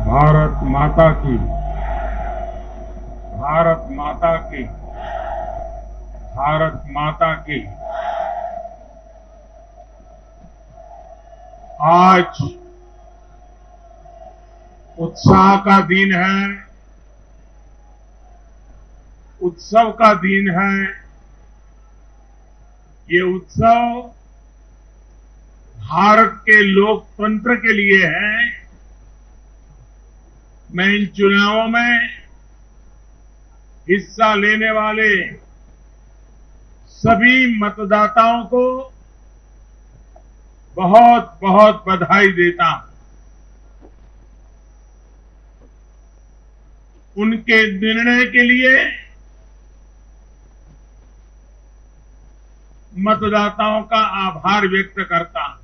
भारत माता की, भारत माता की, भारत माता की। आज उत्साह का दिन है, उत्सव का दिन है। ये उत्सव भारत के लोकतंत्र के लिए है। मैं इन चुनावों में हिस्सा लेने वाले सभी मतदाताओं को बहुत बहुत बधाई देता हूं। उनके निर्णय के लिए मतदाताओं का आभार व्यक्त करता हूं।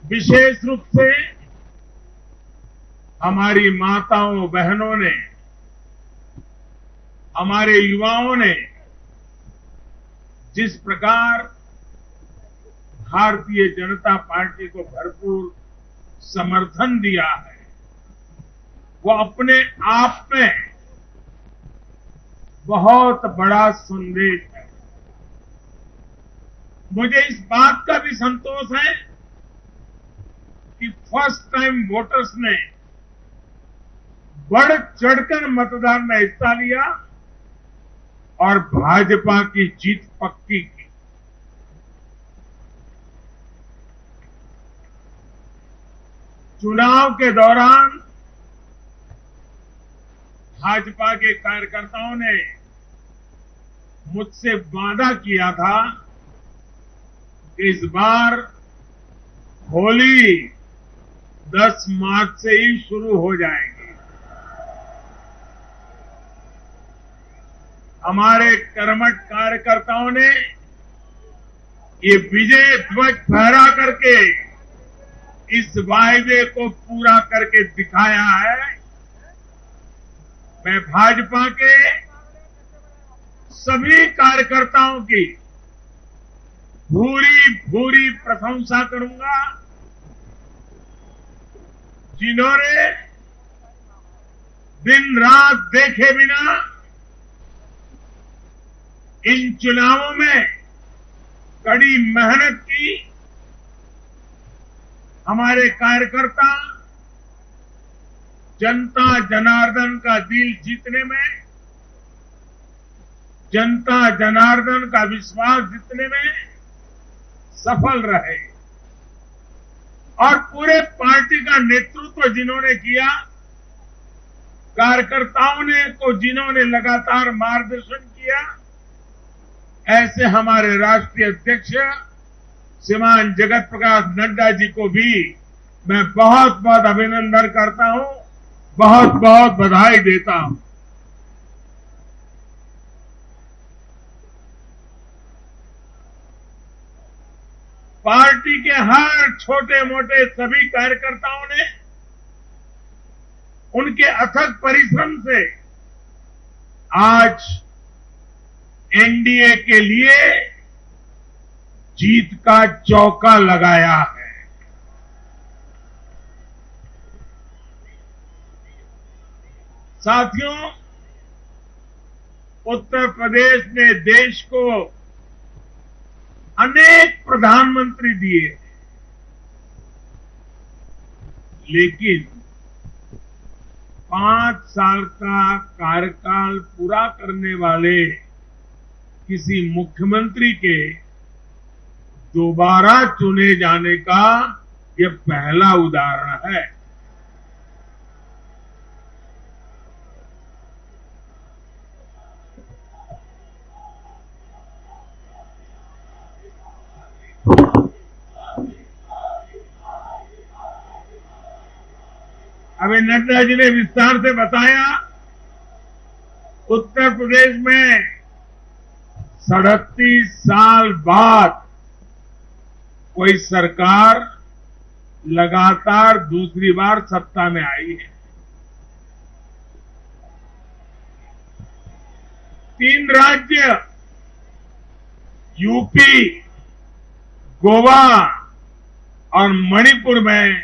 विशेष रूप से हमारी माताओं बहनों ने, हमारे युवाओं ने जिस प्रकार भारतीय जनता पार्टी को भरपूर समर्थन दिया है, वो अपने आप में बहुत बड़ा संदेश है। मुझे इस बात का भी संतोष है कि फर्स्ट टाइम वोटर्स ने बढ़ चढ़कर मतदान में हिस्सा लिया और भाजपा की जीत पक्की की। चुनाव के दौरान भाजपा के कार्यकर्ताओं ने मुझसे वादा किया था कि इस बार होली 10 मार्च से ही शुरू हो जाएगी। हमारे कर्मठ कार्यकर्ताओं ने ये विजय ध्वज फहरा करके इस वायदे को पूरा करके दिखाया है। मैं भाजपा के सभी कार्यकर्ताओं की भूरी भूरी प्रशंसा करूंगा, जिन्होंने दिन रात देखे बिना इन चुनावों में कड़ी मेहनत की। हमारे कार्यकर्ता जनता जनार्दन का दिल जीतने में, जनता जनार्दन का विश्वास जीतने में सफल रहे और पूरे पार्टी का नेतृत्व जिन्होंने किया, कार्यकर्ताओं ने को जिन्होंने लगातार मार्गदर्शन किया, ऐसे हमारे राष्ट्रीय अध्यक्ष श्रीमान जगत प्रकाश नड्डा जी को भी मैं बहुत बहुत अभिनंदन करता हूं, बहुत बहुत बधाई देता हूं। पार्टी के हर छोटे मोटे सभी कार्यकर्ताओं ने उनके अथक परिश्रम से आज एनडीए के लिए जीत का चौका लगाया है। साथियों, उत्तर प्रदेश ने देश को अनेक प्रधानमंत्री दिए, लेकिन 5 साल का कार्यकाल पूरा करने वाले किसी मुख्यमंत्री के दोबारा चुने जाने का यह पहला उदाहरण है। अभी नड्डा जी ने विस्तार से बताया, उत्तर प्रदेश में 37 साल बाद कोई सरकार लगातार दूसरी बार सत्ता में आई है। 3 राज्य यूपी, गोवा और मणिपुर में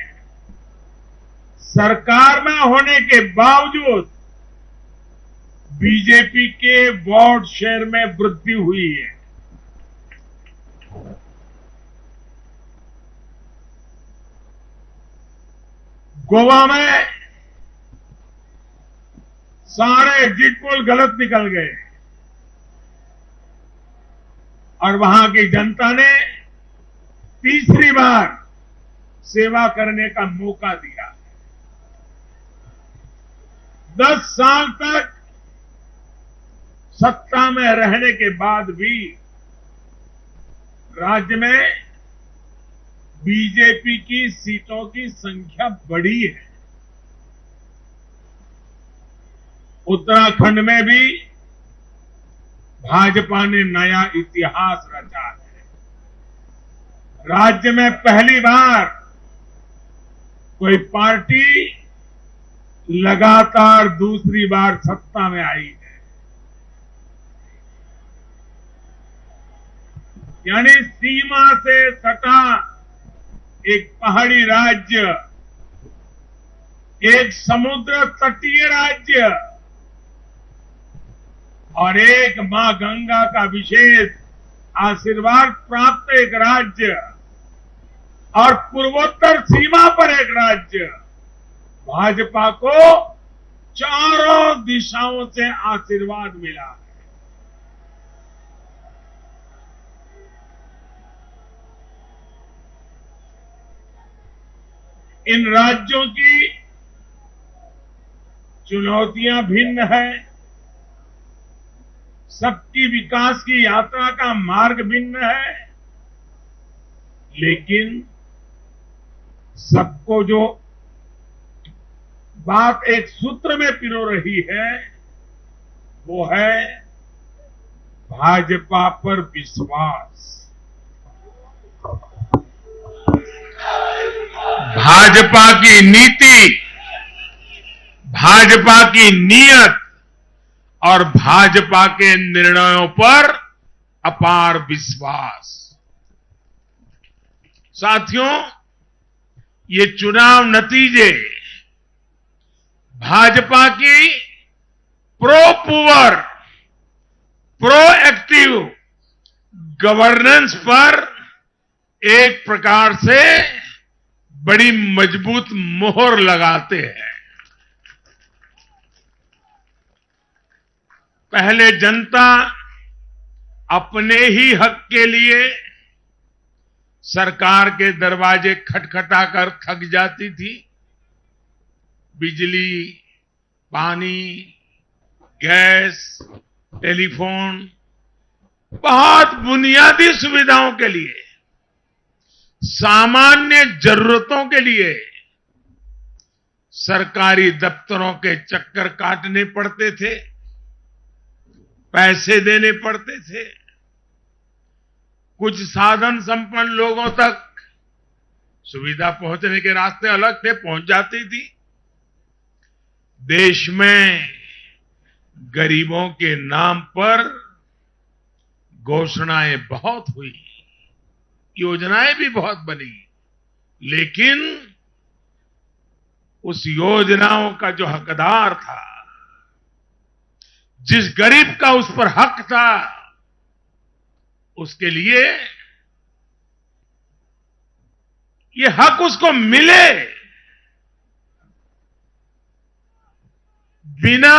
सरकार में होने के बावजूद बीजेपी के वोट शेयर में वृद्धि हुई है। गोवा में सारे एग्जिट पोल गलत निकल गए और वहां की जनता ने तीसरी बार सेवा करने का मौका दिया। 10 साल तक सत्ता में रहने के बाद भी राज्य में बीजेपी की सीटों की संख्या बढ़ी है। उत्तराखंड में भी भाजपा ने नया इतिहास रचा है। राज्य में पहली बार कोई पार्टी लगातार दूसरी बार सत्ता में आई है। यानी सीमा से सटा एक पहाड़ी राज्य, एक समुद्र तटीय राज्य और एक मां गंगा का विशेष आशीर्वाद प्राप्त एक राज्य और पूर्वोत्तर सीमा पर एक राज्य, भाजपा को चारों दिशाओं से आशीर्वाद मिला है। इन राज्यों की चुनौतियां भिन्न है, सबकी विकास की यात्रा का मार्ग भिन्न है, लेकिन सबको जो बात एक सूत्र में पिरो रही है वो है भाजपा पर विश्वास। भाजपा की नीति, भाजपा की नीयत और भाजपा के निर्णयों पर अपार विश्वास। साथियों, ये चुनाव नतीजे भाजपा की प्रो एक्टिव गवर्नेंस पर एक प्रकार से बड़ी मजबूत मोहर लगाते हैं। पहले जनता अपने ही हक के लिए सरकार के दरवाजे खटखटाकर थक जाती थी। बिजली, पानी, गैस, टेलीफोन, बहुत बुनियादी सुविधाओं के लिए, सामान्य जरूरतों के लिए सरकारी दफ्तरों के चक्कर काटने पड़ते थे, पैसे देने पड़ते थे। कुछ साधन संपन्न लोगों तक सुविधा पहुंचने के रास्ते अलग थे, पहुंच जाती थी। देश में गरीबों के नाम पर घोषणाएं बहुत हुई, योजनाएं भी बहुत बनी, लेकिन उस योजनाओं का जो हकदार था, जिस गरीब का उस पर हक था, उसके लिए ये हक उसको मिले बिना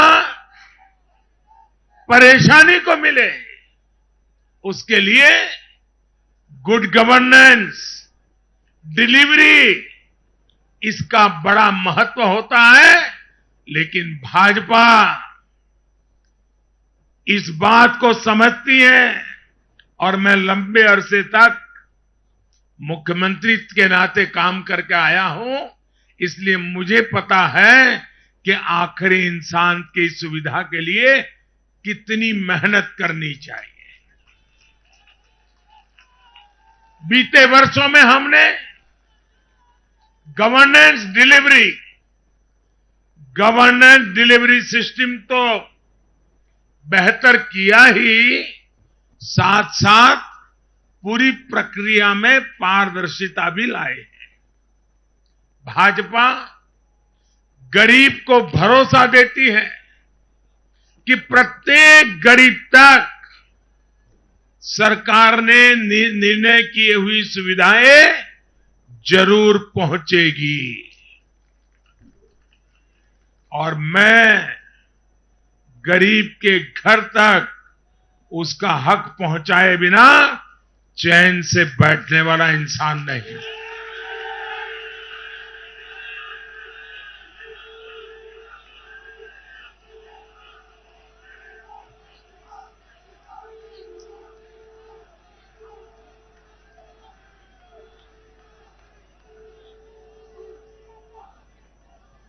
परेशानी को मिले, उसके लिए गुड गवर्नेंस, डिलीवरी, इसका बड़ा महत्व होता है। लेकिन भाजपा इस बात को समझती है और मैं लंबे अरसे तक मुख्यमंत्री के नाते काम करके आया हूं, इसलिए मुझे पता है कि आखिरी इंसान की सुविधा के लिए कितनी मेहनत करनी चाहिए। बीते वर्षों में हमने गवर्नेंस डिलीवरी सिस्टम तो बेहतर किया ही, साथ साथ पूरी प्रक्रिया में पारदर्शिता भी लाए हैं। भाजपा गरीब को भरोसा देती है कि प्रत्येक गरीब तक सरकार ने निर्णय की हुई सुविधाएं जरूर पहुंचेगी। और मैं गरीब के घर तक उसका हक पहुंचाए बिना चैन से बैठने वाला इंसान नहीं।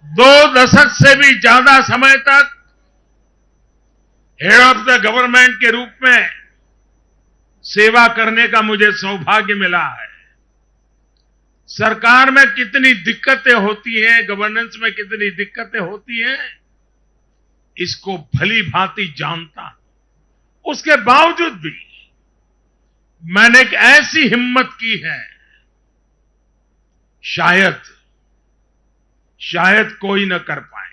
दो दशक से भी ज्यादा समय तक हेड ऑफ द गवर्नमेंट के रूप में सेवा करने का मुझे सौभाग्य मिला है। सरकार में कितनी दिक्कतें होती हैं, गवर्नेंस में कितनी दिक्कतें होती हैं, इसको भली भांति जानता हूं। उसके बावजूद भी मैंने एक ऐसी हिम्मत की है, शायद कोई न कर पाए।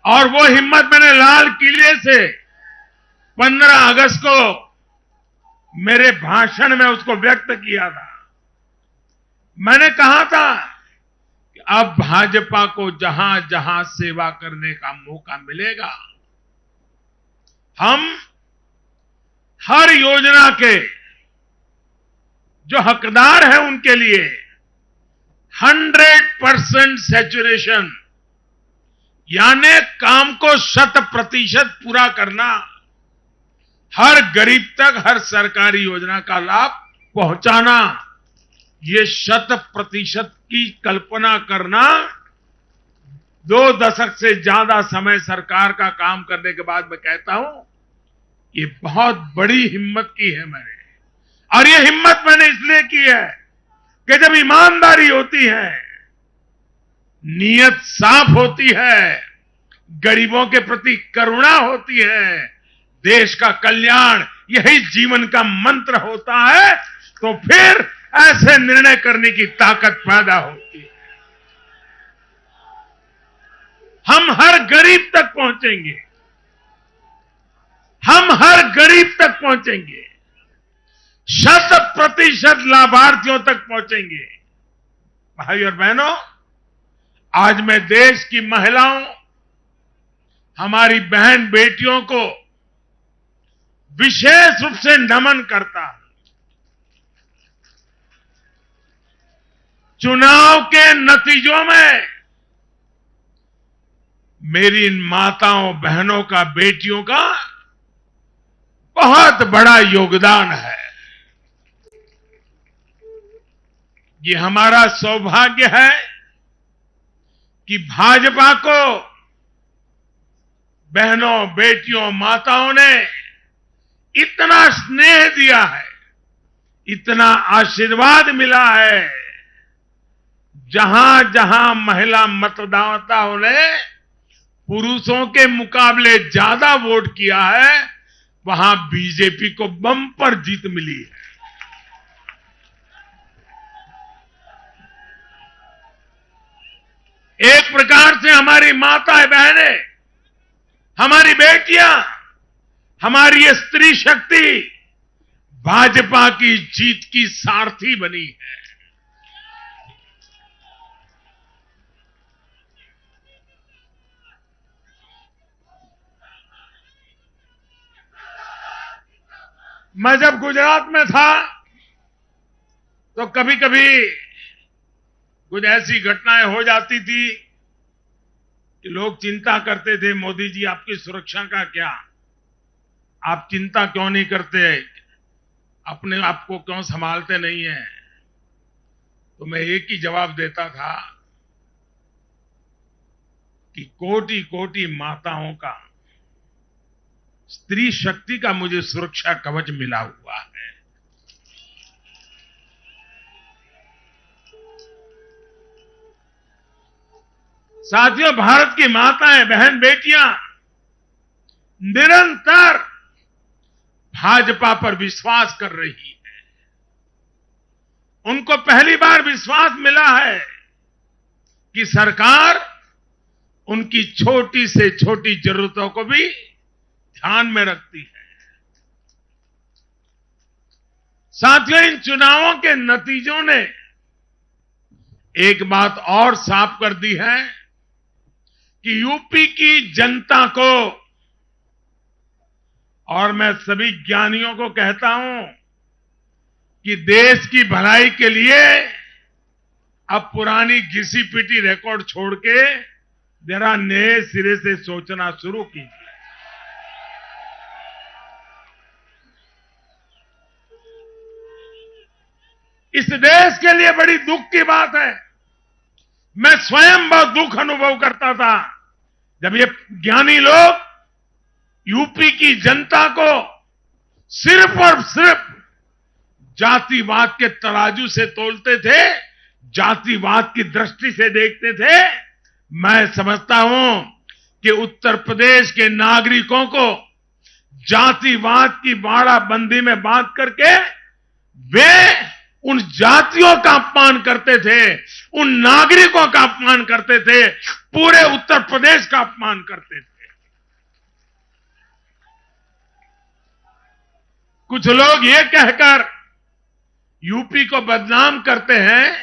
और वो हिम्मत मैंने लाल किले से 15 अगस्त को मेरे भाषण में उसको व्यक्त किया था। मैंने कहा था कि अब भाजपा को जहां जहां सेवा करने का मौका मिलेगा, हम हर योजना के जो हकदार हैं उनके लिए 100% सैचुरेशन, यानी काम को 100% पूरा करना, हर गरीब तक हर सरकारी योजना का लाभ पहुंचाना, ये 100% की कल्पना करना 2 दशक से ज्यादा समय सरकार का काम करने के बाद मैं कहता हूं, ये बहुत बड़ी हिम्मत की है मैंने। और ये हिम्मत मैंने इसलिए की है कि जब ईमानदारी होती है, नीयत साफ होती है, गरीबों के प्रति करुणा होती है, देश का कल्याण यही जीवन का मंत्र होता है, तो फिर ऐसे निर्णय करने की ताकत पैदा होती है। हम हर गरीब तक पहुंचेंगे, हम हर गरीब तक पहुंचेंगे, 100% लाभार्थियों तक पहुंचेंगे। भाई और बहनों, आज मैं देश की महिलाओं, हमारी बहन बेटियों को विशेष रूप से नमन करता हूं। चुनाव के नतीजों में मेरी इन माताओं बहनों का, बेटियों का बहुत बड़ा योगदान है। ये हमारा सौभाग्य है कि भाजपा को बहनों, बेटियों, माताओं ने इतना स्नेह दिया है, इतना आशीर्वाद मिला है। जहां जहां महिला मतदाताओं ने पुरुषों के मुकाबले ज्यादा वोट किया है, वहां बीजेपी को बम्पर जीत मिली है। एक प्रकार से हमारी माताएं बहनें, हमारी बेटियां, हमारी ये स्त्री शक्ति भाजपा की जीत की सारथी बनी है। मैं जब गुजरात में था तो कभी कभी कुछ ऐसी घटनाएं हो जाती थी कि लोग चिंता करते थे, मोदी जी आपकी सुरक्षा का क्या, आप चिंता क्यों नहीं करते, अपने आप को क्यों संभालते नहीं हैं। तो मैं एक ही जवाब देता था कि कोटि कोटि माताओं का, स्त्री शक्ति का मुझे सुरक्षा कवच मिला हुआ है। साथियों, भारत की माताएं, बहन, बेटियां निरंतर भाजपा पर विश्वास कर रही है। उनको पहली बार विश्वास मिला है कि सरकार उनकी छोटी से छोटी जरूरतों को भी ध्यान में रखती है। साथियों, इन चुनावों के नतीजों ने एक बात और साफ कर दी है कि यूपी की जनता को, और मैं सभी ज्ञानियों को कहता हूं कि देश की भलाई के लिए अब पुरानी घिसी पिटी रिकॉर्ड छोड़ के जरा नए सिरे से सोचना शुरू कीजिए। इस देश के लिए बड़ी दुख की बात है। मैं स्वयं बहुत दुख अनुभव करता था जब ये ज्ञानी लोग यूपी की जनता को सिर्फ और सिर्फ जातिवाद के तराजू से तोलते थे, जातिवाद की दृष्टि से देखते थे। मैं समझता हूं कि उत्तर प्रदेश के नागरिकों को जातिवाद की बाड़ाबंदी में बांध करके वे उन जातियों का अपमान करते थे, उन नागरिकों का अपमान करते थे, पूरे उत्तर प्रदेश का अपमान करते थे। कुछ लोग ये कहकर यूपी को बदनाम करते हैं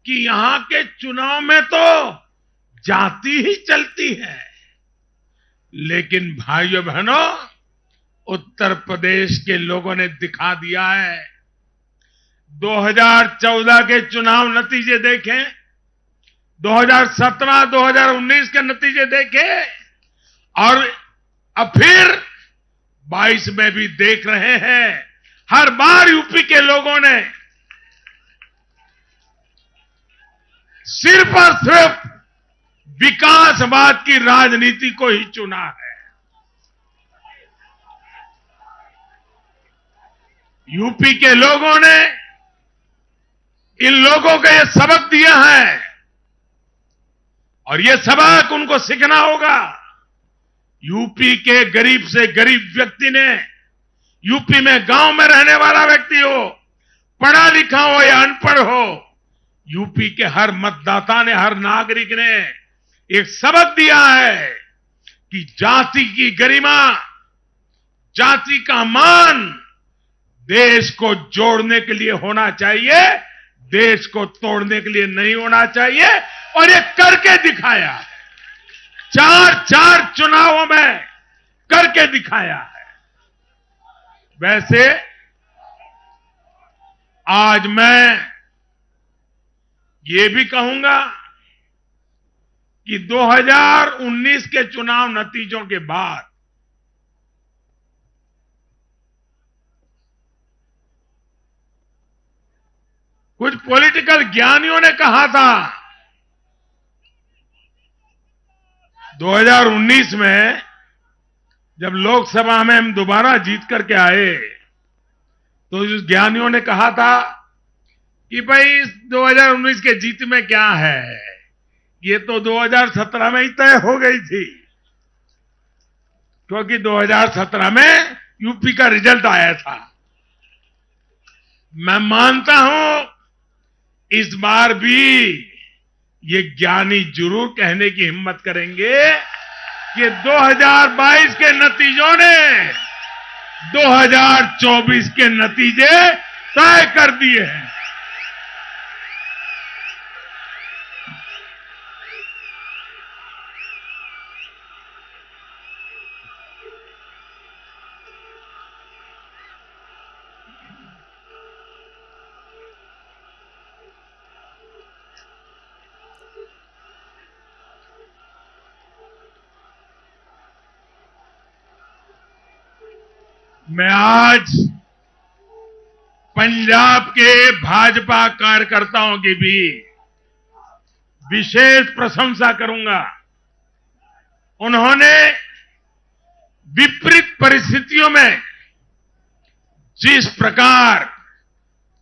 कि यहां के चुनाव में तो जाति ही चलती है। लेकिन भाइयों बहनों, उत्तर प्रदेश के लोगों ने दिखा दिया है। 2014 के चुनाव नतीजे देखें, 2017, 2019 के नतीजे देखें, और अब फिर 22 में भी देख रहे हैं। हर बार यूपी के लोगों ने सिर्फ और सिर्फ विकासवाद की राजनीति को ही चुना है। यूपी के लोगों ने इन लोगों को यह सबक दिया है और यह सबक उनको सीखना होगा। यूपी के गरीब से गरीब व्यक्ति ने, यूपी में गांव में रहने वाला व्यक्ति हो, पढ़ा लिखा हो या अनपढ़ हो, यूपी के हर मतदाता ने, हर नागरिक ने एक सबक दिया है कि जाति की गरिमा, जाति का मान देश को जोड़ने के लिए होना चाहिए, देश को तोड़ने के लिए नहीं होना चाहिए। और ये करके दिखाया है, 4 चुनावों में करके दिखाया है। वैसे आज मैं ये भी कहूंगा कि 2019 के चुनाव नतीजों के बाद कुछ पॉलिटिकल ज्ञानियों ने कहा था 2019 में जब लोकसभा में हम दोबारा जीत करके आए तो उस ज्ञानियों ने कहा था कि भाई 2019 के जीत में क्या है, ये तो 2017 में ही तय हो गई थी, क्योंकि 2017 में यूपी का रिजल्ट आया था। मैं मानता हूं इस बार भी ये ज्ञानी जरूर कहने की हिम्मत करेंगे कि 2022 के नतीजों ने 2024 के नतीजे तय कर दिए हैं। मैं आज पंजाब के भाजपा कार्यकर्ताओं की भी विशेष प्रशंसा करूंगा। उन्होंने विपरीत परिस्थितियों में जिस प्रकार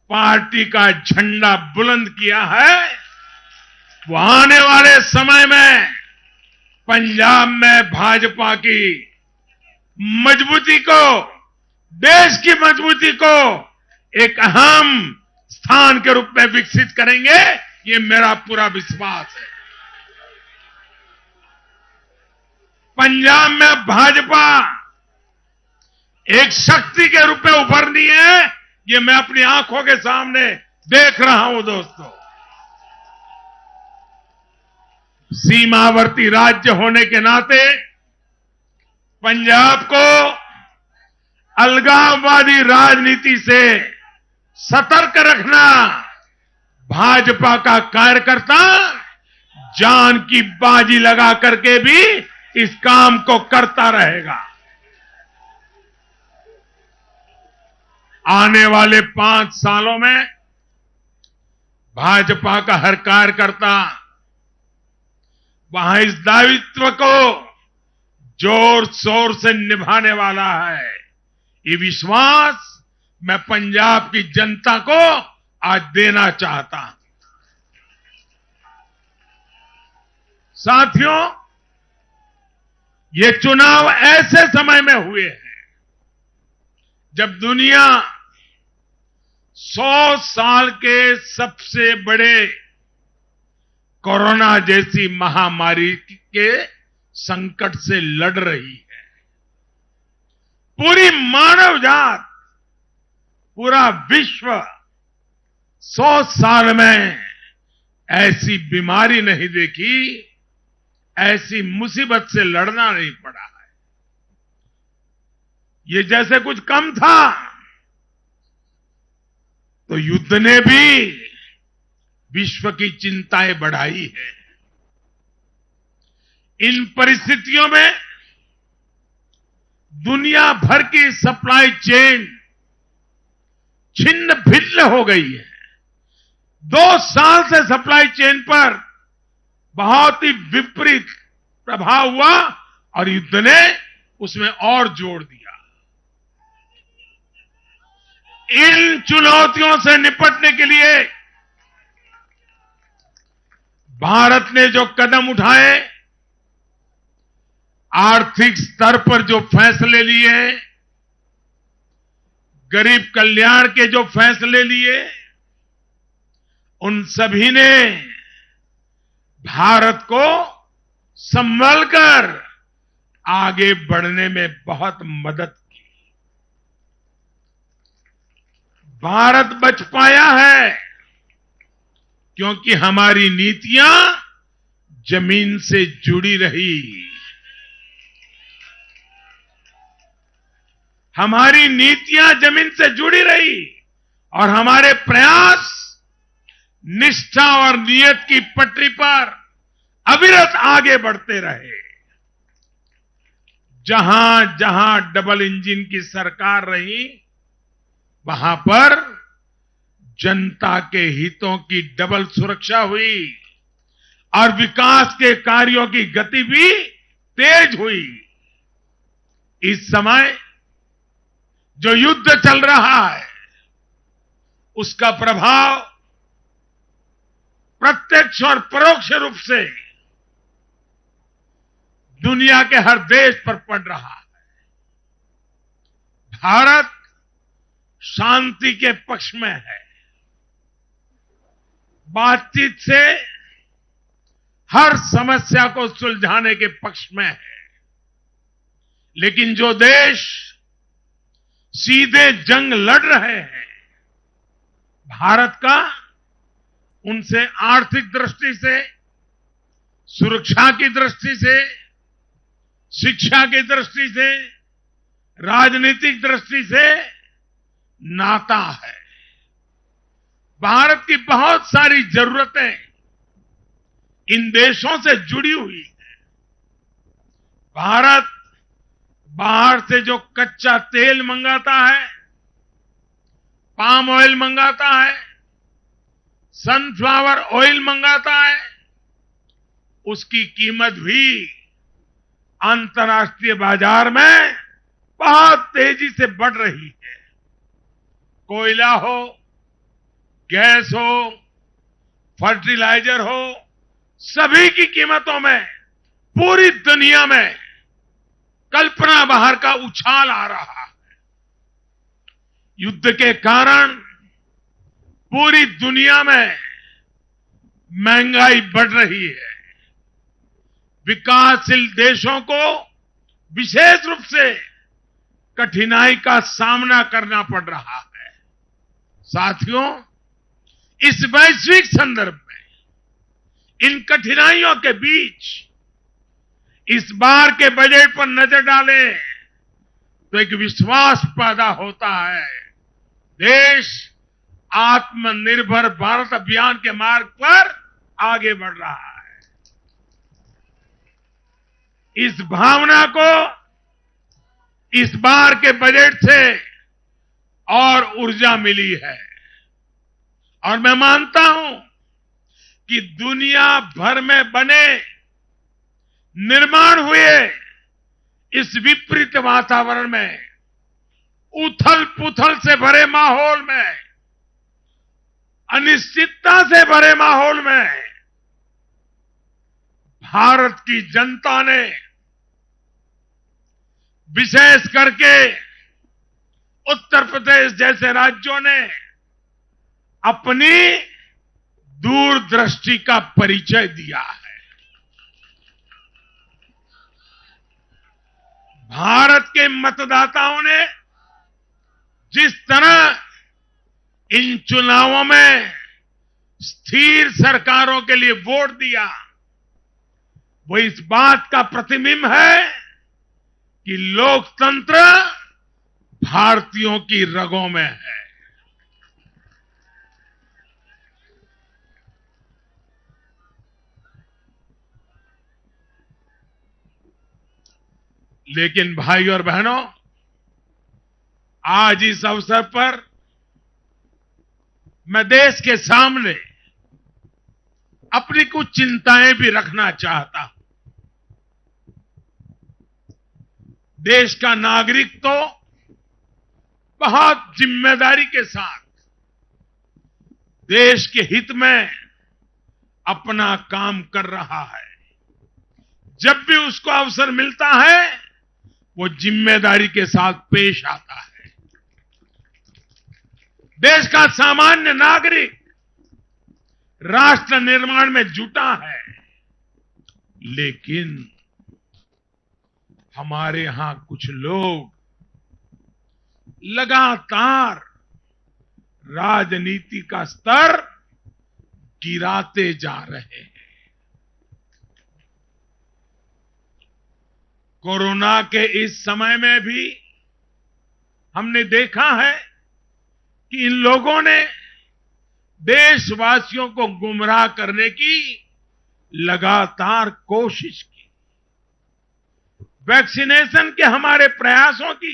पार्टी का झंडा बुलंद किया है, वो आने वाले समय में पंजाब में भाजपा की मजबूती को, देश की मजबूती को एक अहम स्थान के रूप में विकसित करेंगे, ये मेरा पूरा विश्वास है। पंजाब में भाजपा एक शक्ति के रूप में उभरनी है, ये मैं अपनी आंखों के सामने देख रहा हूं दोस्तों। सीमावर्ती राज्य होने के नाते पंजाब को अलगाववादी राजनीति से सतर्क रखना भाजपा का कार्यकर्ता जान की बाजी लगा करके भी इस काम को करता रहेगा। आने वाले 5 सालों में भाजपा का हर कार्यकर्ता वहां इस दायित्व को जोर शोर से निभाने वाला है। ये विश्वास मैं पंजाब की जनता को आज देना चाहता हूं। साथियों, ये चुनाव ऐसे समय में हुए हैं जब दुनिया 100 साल के सबसे बड़े कोरोना जैसी महामारी के संकट से लड़ रही है। पूरी मानव जात, पूरा विश्व 100 साल में ऐसी बीमारी नहीं देखी, ऐसी मुसीबत से लड़ना नहीं पड़ा है। ये जैसे कुछ कम था तो युद्ध ने भी विश्व की चिंताएं बढ़ाई है। इन परिस्थितियों में दुनिया भर की सप्लाई चेन छिन्न भिन्न हो गई है। 2 साल से सप्लाई चेन पर बहुत ही विपरीत प्रभाव हुआ और युद्ध ने उसमें और जोड़ दिया। इन चुनौतियों से निपटने के लिए भारत ने जो कदम उठाए, आर्थिक स्तर पर जो फैसले लिए, गरीब कल्याण के जो फैसले लिए, उन सभी ने भारत को संभल कर आगे बढ़ने में बहुत मदद की। भारत बच पाया है क्योंकि हमारी नीतियां जमीन से जुड़ी रही। हमारी नीतियां जमीन से जुड़ी रही और हमारे प्रयास निष्ठा और नियत की पटरी पर अविरत आगे बढ़ते रहे। जहां जहां डबल इंजन की सरकार रही, वहां पर जनता के हितों की डबल सुरक्षा हुई और विकास के कार्यों की गति भी तेज हुई। इस समय जो युद्ध चल रहा है, उसका प्रभाव प्रत्यक्ष और परोक्ष रूप से दुनिया के हर देश पर पड़ रहा है। भारत शांति के पक्ष में है, बातचीत से हर समस्या को सुलझाने के पक्ष में है। लेकिन जो देश सीधे जंग लड़ रहे हैं, भारत का उनसे आर्थिक दृष्टि से, सुरक्षा की दृष्टि से, शिक्षा की दृष्टि से, राजनीतिक दृष्टि से नाता है। भारत की बहुत सारी जरूरतें इन देशों से जुड़ी हुई हैं। भारत बाहर से जो कच्चा तेल मंगाता है, पाम ऑयल मंगाता है, सनफ्लावर ऑयल मंगाता है, उसकी कीमत भी अंतर्राष्ट्रीय बाजार में बहुत तेजी से बढ़ रही है। कोयला हो, गैस हो, फर्टिलाइजर हो, सभी की कीमतों में पूरी दुनिया में कल्पना बाहर का उछाल आ रहा है। युद्ध के कारण पूरी दुनिया में महंगाई बढ़ रही है। विकासशील देशों को विशेष रूप से कठिनाई का सामना करना पड़ रहा है। साथियों, इस वैश्विक संदर्भ में इन कठिनाइयों के बीच इस बार के बजट पर नजर डालें तो एक विश्वास पैदा होता है। देश आत्मनिर्भर भारत अभियान के मार्ग पर आगे बढ़ रहा है। इस भावना को इस बार के बजट से और ऊर्जा मिली है और मैं मानता हूं कि दुनिया भर में बने निर्माण हुए इस विपरीत वातावरण में, उथल पुथल से भरे माहौल में, अनिश्चितता से भरे माहौल में भारत की जनता ने विशेष करके उत्तर प्रदेश जैसे राज्यों ने अपनी दूरदृष्टि का परिचय दिया है। भारत के मतदाताओं ने जिस तरह इन चुनावों में स्थिर सरकारों के लिए वोट दिया, वो इस बात का प्रतिबिंब है कि लोकतंत्र भारतीयों की रगों में है। लेकिन भाई और बहनों, आज इस अवसर पर मैं देश के सामने अपनी कुछ चिंताएं भी रखना चाहता हूं। देश का नागरिक तो बहुत जिम्मेदारी के साथ देश के हित में अपना काम कर रहा है। जब भी उसको अवसर मिलता है वो जिम्मेदारी के साथ पेश आता है। देश का सामान्य नागरिक राष्ट्र निर्माण में जुटा है, लेकिन हमारे यहां कुछ लोग लगातार राजनीति का स्तर गिराते जा रहे हैं। कोरोना के इस समय में भी हमने देखा है कि इन लोगों ने देशवासियों को गुमराह करने की लगातार कोशिश की। वैक्सीनेशन के हमारे प्रयासों की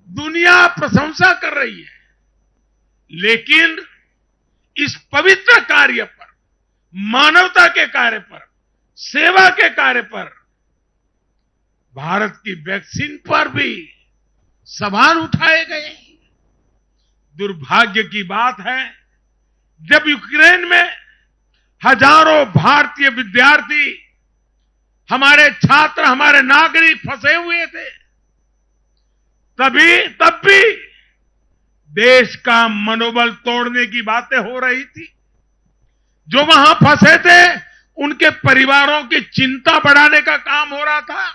दुनिया प्रशंसा कर रही है, लेकिन इस पवित्र कार्य पर, मानवता के कार्य पर, सेवा के कार्य पर, भारत की वैक्सीन पर भी सवाल उठाए गए। दुर्भाग्य की बात है, जब यूक्रेन में हजारों भारतीय विद्यार्थी, हमारे छात्र, हमारे नागरिक फंसे हुए थे, तब भी देश का मनोबल तोड़ने की बातें हो रही थी। जो वहां फंसे थे उनके परिवारों की चिंता बढ़ाने का काम हो रहा था।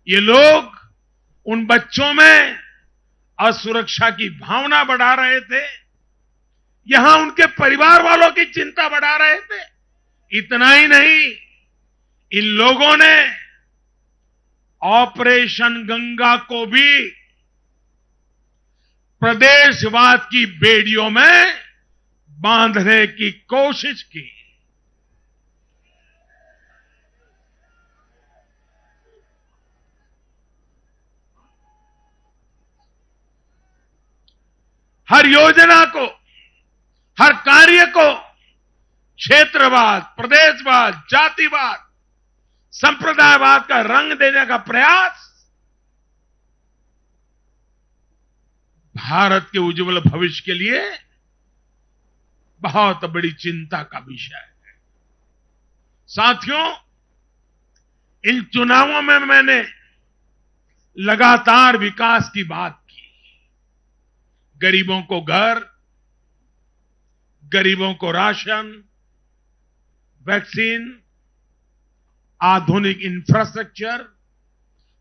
ये लोग उन बच्चों में असुरक्षा की भावना बढ़ा रहे थे, यहां उनके परिवार वालों की चिंता बढ़ा रहे थे। इतना ही नहीं, इन लोगों ने ऑपरेशन गंगा को भी प्रदेशवाद की बेड़ियों में बांधने की कोशिश की। हर योजना को, हर कार्य को क्षेत्रवाद, प्रदेशवाद, जातिवाद, संप्रदायवाद का रंग देने का प्रयास भारत के उज्जवल भविष्य के लिए बहुत बड़ी चिंता का विषय है। साथियों, इन चुनावों में मैंने लगातार विकास की बात की। गरीबों को घर, गरीबों को राशन, वैक्सीन, आधुनिक इंफ्रास्ट्रक्चर,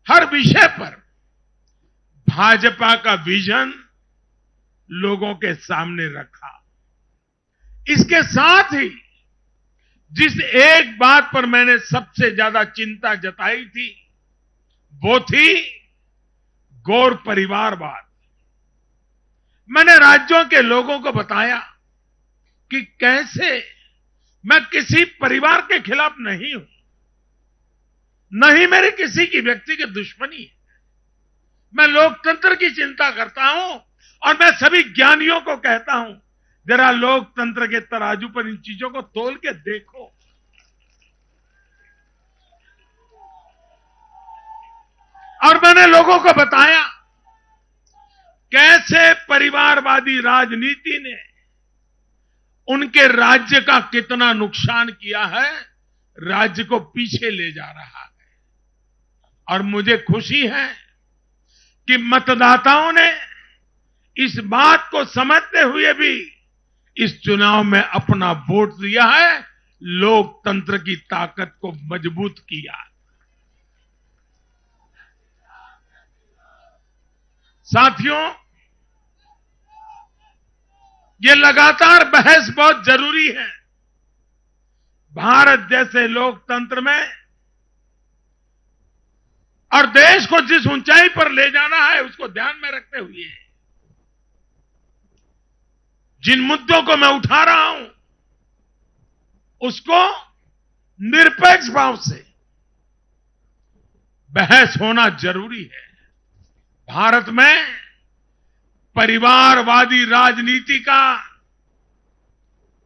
हर विषय पर भाजपा का विजन लोगों के सामने रखा। इसके साथ ही जिस एक बात पर मैंने सबसे ज्यादा चिंता जताई थी, वो थी गौर परिवारवाद। मैंने राज्यों के लोगों को बताया कि कैसे मैं किसी परिवार के खिलाफ नहीं हूं, न ही मेरी किसी की व्यक्ति की दुश्मनी है। मैं लोकतंत्र की चिंता करता हूं और मैं सभी ज्ञानियों को कहता हूं, जरा लोकतंत्र के तराजू पर इन चीजों को तोल के देखो। और मैंने लोगों को बताया कैसे परिवारवादी राजनीति ने उनके राज्य का कितना नुकसान किया है, राज्य को पीछे ले जा रहा है। और मुझे खुशी है कि मतदाताओं ने इस बात को समझते हुए भी इस चुनाव में अपना वोट दिया है, लोकतंत्र की ताकत को मजबूत किया। साथियों, ये लगातार बहस बहुत जरूरी है। भारत जैसे लोकतंत्र में और देश को जिस ऊंचाई पर ले जाना है, उसको ध्यान में रखते हुए जिन मुद्दों को मैं उठा रहा हूं, उसको निरपेक्ष भाव से बहस होना जरूरी है। भारत में परिवारवादी राजनीति का,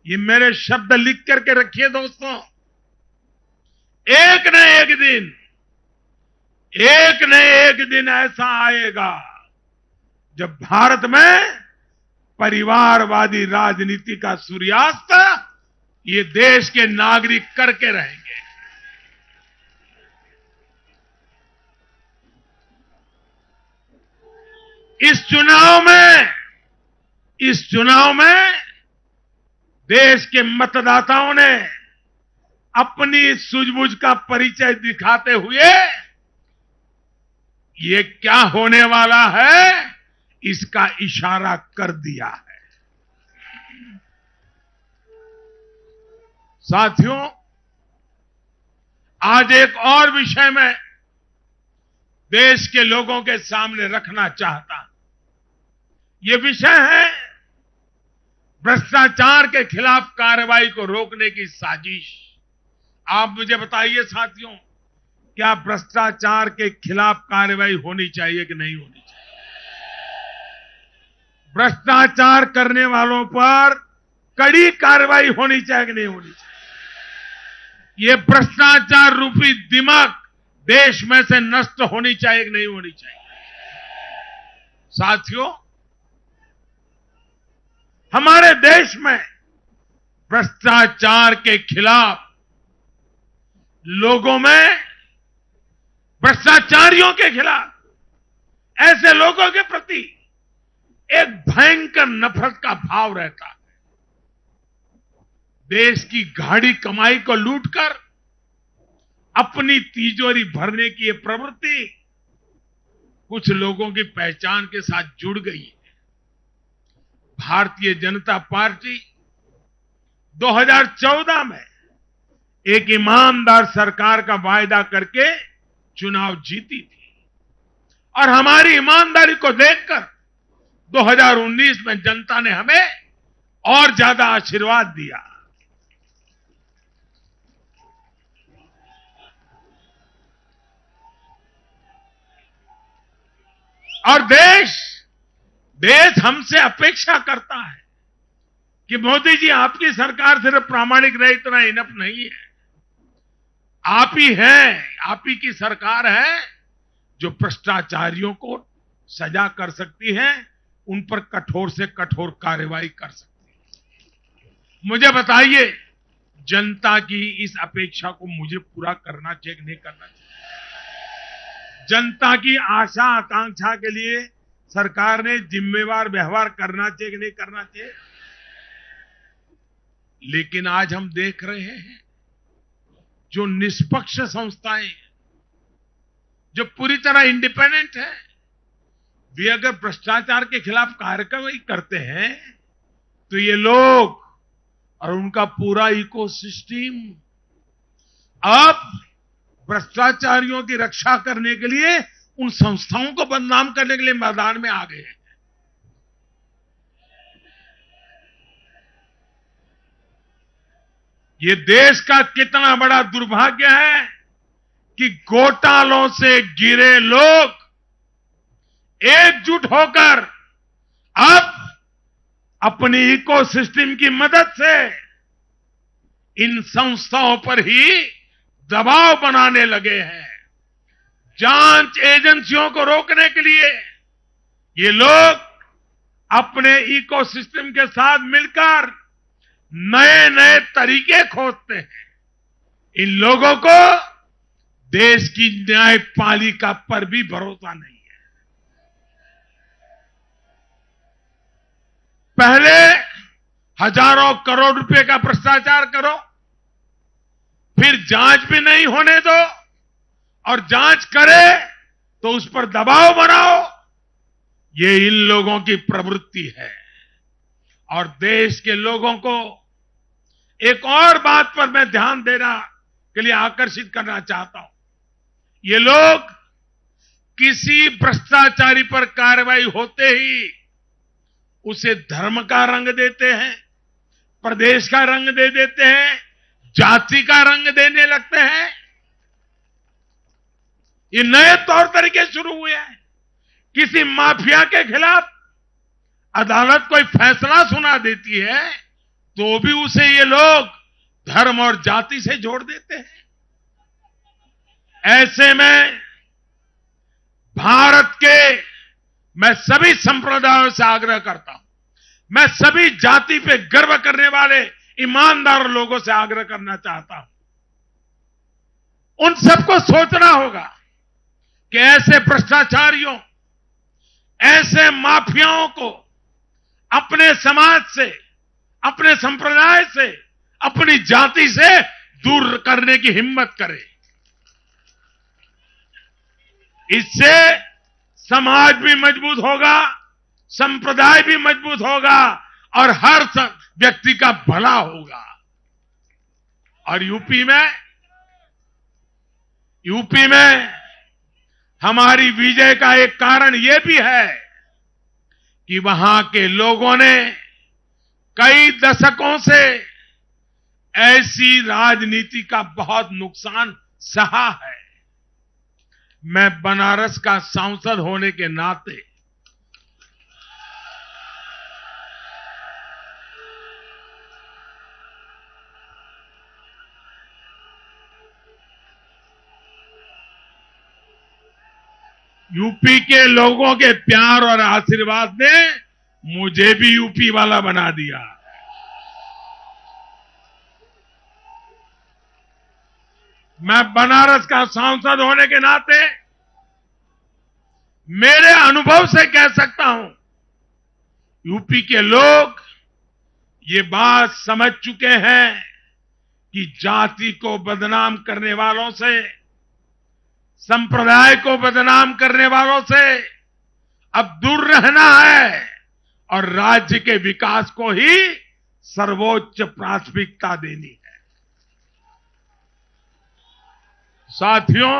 ये मेरे शब्द लिख करके रखिए दोस्तों, एक न एक दिन ऐसा आएगा जब भारत में परिवारवादी राजनीति का सूर्यास्त ये देश के नागरिक करके रहेंगे। इस चुनाव में देश के मतदाताओं ने अपनी सूझबूझ का परिचय दिखाते हुए ये क्या होने वाला है, इसका इशारा कर दिया है। साथियों, आज एक और विषय में देश के लोगों के सामने रखना चाहता हूं। ये विषय है भ्रष्टाचार के खिलाफ कार्रवाई को रोकने की साजिश। आप मुझे बताइए साथियों, क्या भ्रष्टाचार के खिलाफ कार्रवाई होनी चाहिए कि नहीं होनी चाहिए? भ्रष्टाचार करने वालों पर कड़ी कार्रवाई होनी चाहिए कि नहीं होनी चाहिए? ये भ्रष्टाचार रूपी दिमाग देश में से नष्ट होनी चाहिए कि नहीं होनी चाहिए? साथियों, हमारे देश में भ्रष्टाचार के खिलाफ लोगों में, भ्रष्टाचारियों के खिलाफ, ऐसे लोगों के प्रति एक भयंकर नफरत का भाव रहता है। देश की गाढ़ी कमाई को लूटकर अपनी तिजोरी भरने की ये प्रवृत्ति कुछ लोगों की पहचान के साथ जुड़ गई है। भारतीय जनता पार्टी 2014 में एक ईमानदार सरकार का वायदा करके चुनाव जीती थी और हमारी ईमानदारी को देखकर 2019 में जनता ने हमें और ज्यादा आशीर्वाद दिया। और देश हमसे अपेक्षा करता है कि मोदी जी, आपकी सरकार सिर्फ प्रामाणिक रहे इतना इनफ नहीं है। आप ही हैं, आप ही की सरकार है जो भ्रष्टाचारियों को सजा कर सकती है, उन पर कठोर से कठोर कार्रवाई कर सकती है। मुझे बताइए, जनता की इस अपेक्षा को मुझे पूरा करना चाहिए कि नहीं करना चाहिए? जनता की आशा आकांक्षा के लिए सरकार ने जिम्मेवार व्यवहार करना चाहिए कि नहीं करना चाहिए? लेकिन आज हम देख रहे हैं जो निष्पक्ष संस्थाएं, जो पूरी तरह इंडिपेंडेंट है, वे अगर भ्रष्टाचार के खिलाफ कार्रवाई करते हैं तो ये लोग और उनका पूरा इकोसिस्टम अब भ्रष्टाचारियों की रक्षा करने के लिए उन संस्थाओं को बदनाम करने के लिए मैदान में आ गए हैं। ये देश का कितना बड़ा दुर्भाग्य है कि घोटालों से घिरे लोग एकजुट होकर अब अपनी इकोसिस्टम की मदद से इन संस्थाओं पर ही दबाव बनाने लगे हैं। जांच एजेंसियों को रोकने के लिए ये लोग अपने इकोसिस्टम के साथ मिलकर नए नए तरीके खोजते हैं। इन लोगों को देश की न्यायपालिका पर भी भरोसा नहीं है। पहले हजारों करोड़ रुपए का भ्रष्टाचार करो, फिर जांच भी नहीं होने दो, और जांच करे तो उस पर दबाव बनाओ। ये इन लोगों की प्रवृत्ति है। और देश के लोगों को एक और बात पर मैं ध्यान देना के लिए आकर्षित करना चाहता हूं। ये लोग किसी भ्रष्टाचारी पर कार्रवाई होते ही उसे धर्म का रंग देते हैं, प्रदेश का रंग दे देते हैं, जाति का रंग देने लगते हैं। ये नए तौर तरीके शुरू हुए हैं। किसी माफिया के खिलाफ अदालत कोई फैसला सुना देती है तो भी उसे ये लोग धर्म और जाति से जोड़ देते हैं। ऐसे में भारत के मैं सभी संप्रदायों से आग्रह करता हूं, मैं सभी जाति पे गर्व करने वाले ईमानदार लोगों से आग्रह करना चाहता हूं, उन सबको सोचना होगा कि ऐसे भ्रष्टाचारियों, ऐसे माफियाओं को अपने समाज से, अपने संप्रदाय से, अपनी जाति से दूर करने की हिम्मत करें। इससे समाज भी मजबूत होगा, संप्रदाय भी मजबूत होगा और हर व्यक्ति का भला होगा। और यूपी में हमारी विजय का एक कारण यह भी है कि वहां के लोगों ने कई दशकों से ऐसी राजनीति का बहुत नुकसान सहा है। मैं बनारस का सांसद होने के नाते यूपी के लोगों के प्यार और आशीर्वाद ने मुझे भी यूपी वाला बना दिया। मैं बनारस का सांसद होने के नाते मेरे अनुभव से कह सकता हूं, यूपी के लोग ये बात समझ चुके हैं कि जाति को बदनाम करने वालों से, संप्रदाय को बदनाम करने वालों से अब दूर रहना है और राज्य के विकास को ही सर्वोच्च प्राथमिकता देनी है। साथियों,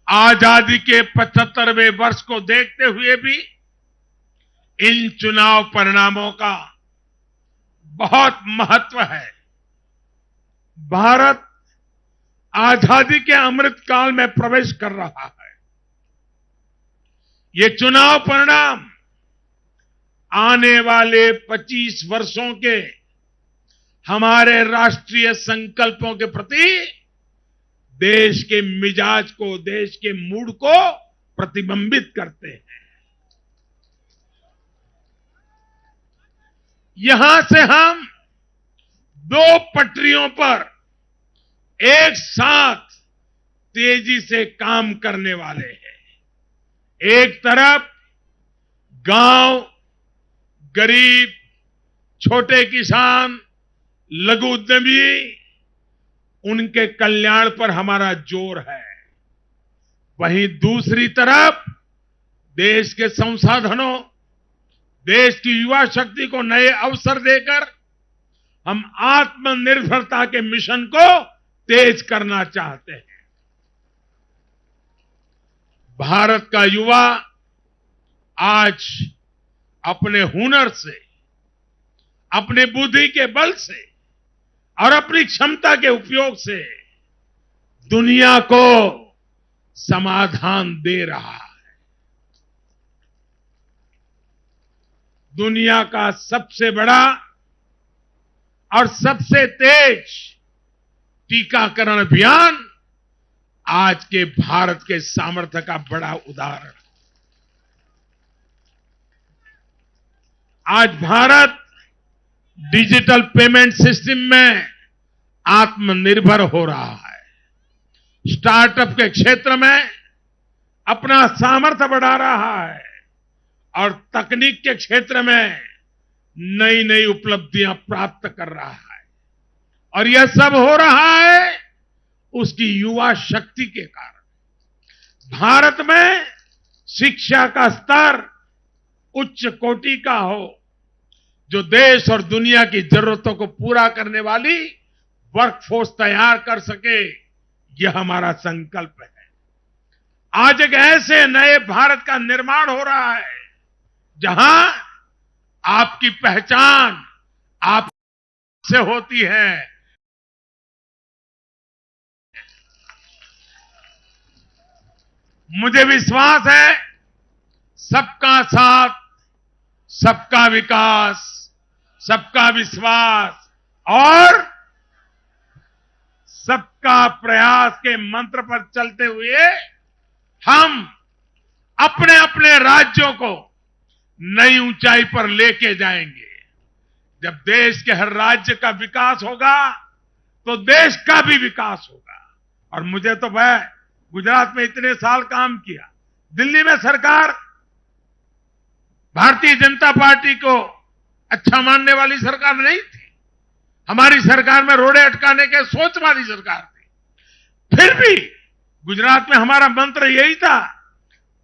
आजादी के 75वें वर्ष को देखते हुए भी इन चुनाव परिणामों का बहुत महत्व है। भारत आजादी के अमृत काल में प्रवेश कर रहा है। ये चुनाव परिणाम आने वाले 25 वर्षों के हमारे राष्ट्रीय संकल्पों के प्रति देश के मिजाज को, देश के मूड को प्रतिबिंबित करते हैं। यहां से हम दो पटरियों पर एक साथ तेजी से काम करने वाले हैं। एक तरफ गांव, गरीब, छोटे किसान, लघु उद्यमी, उनके कल्याण पर हमारा जोर है। वहीं दूसरी तरफ देश के संसाधनों, देश की युवा शक्ति को नए अवसर देकर हम आत्मनिर्भरता के मिशन को तेज करना चाहते हैं। भारत का युवा आज अपने हुनर से, अपने बुद्धि के बल से और अपनी क्षमता के उपयोग से दुनिया को समाधान दे रहा है। दुनिया का सबसे बड़ा और सबसे तेज टीकाकरण अभियान आज के भारत के सामर्थ्य का बड़ा उदाहरण। आज भारत डिजिटल पेमेंट सिस्टम में आत्मनिर्भर हो रहा है। स्टार्टअप के क्षेत्र में अपना सामर्थ्य बढ़ा रहा है और तकनीक के क्षेत्र में नई नई उपलब्धियां प्राप्त कर रहा है। और यह सब हो रहा है उसकी युवा शक्ति के कारण। भारत में शिक्षा का स्तर उच्च कोटि का हो, जो देश और दुनिया की जरूरतों को पूरा करने वाली वर्कफोर्स तैयार कर सके, यह हमारा संकल्प है। आज एक ऐसे नए भारत का निर्माण हो रहा है जहां आपकी पहचान आपसे होती है। मुझे विश्वास है सबका साथ, सबका विकास, सबका विश्वास और सबका प्रयास के मंत्र पर चलते हुए हम अपने अपने राज्यों को नई ऊंचाई पर लेके जाएंगे। जब देश के हर राज्य का विकास होगा तो देश का भी विकास होगा। और मुझे तो मैं गुजरात में इतने साल काम किया, दिल्ली में सरकार भारतीय जनता पार्टी को अच्छा मानने वाली सरकार नहीं थी। हमारी सरकार में रोड़े अटकाने के सोच वाली सरकार थी। फिर भी गुजरात में हमारा मंत्र यही था,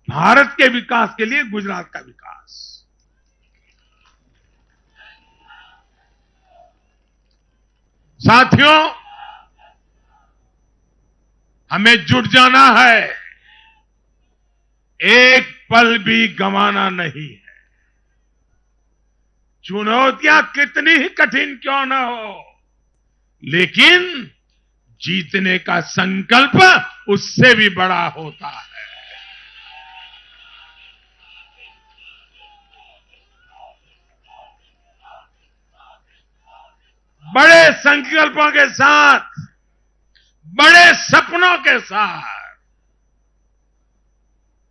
भारत के विकास के लिए गुजरात का विकास। साथियों, हमें जुट जाना है, एक पल भी गंवाना नहीं है। चुनौतियां कितनी ही कठिन क्यों न हो, लेकिन जीतने का संकल्प उससे भी बड़ा होता है। बड़े संकल्पों के साथ, बड़े सपनों के साथ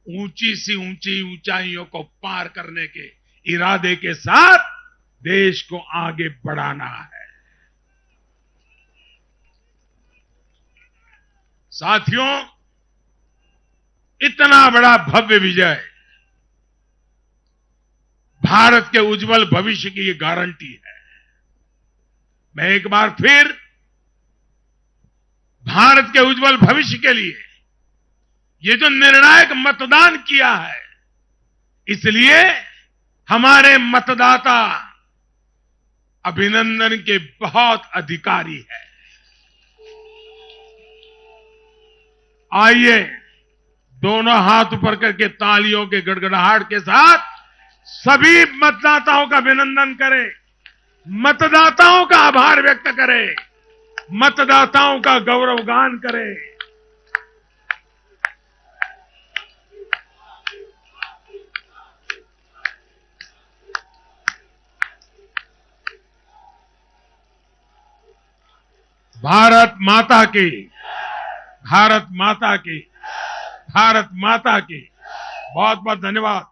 ऊंची सी ऊंची ऊंचाइयों को पार करने के इरादे के साथ देश को आगे बढ़ाना है। साथियों, इतना बड़ा भव्य विजय भारत के उज्जवल भविष्य की ये गारंटी है। मैं एक बार फिर भारत के उज्जवल भविष्य के लिए ये जो निर्णायक मतदान किया है, इसलिए हमारे मतदाता अभिनंदन के बहुत अधिकारी है। आइए दोनों हाथ ऊपर करके तालियों के गड़गड़ाहट के साथ सभी मतदाताओं का अभिनंदन करें, मतदाताओं का आभार व्यक्त करें, मतदाताओं का गौरवगान करें। भारत माता की, भारत माता की, भारत माता की। बहुत बहुत धन्यवाद।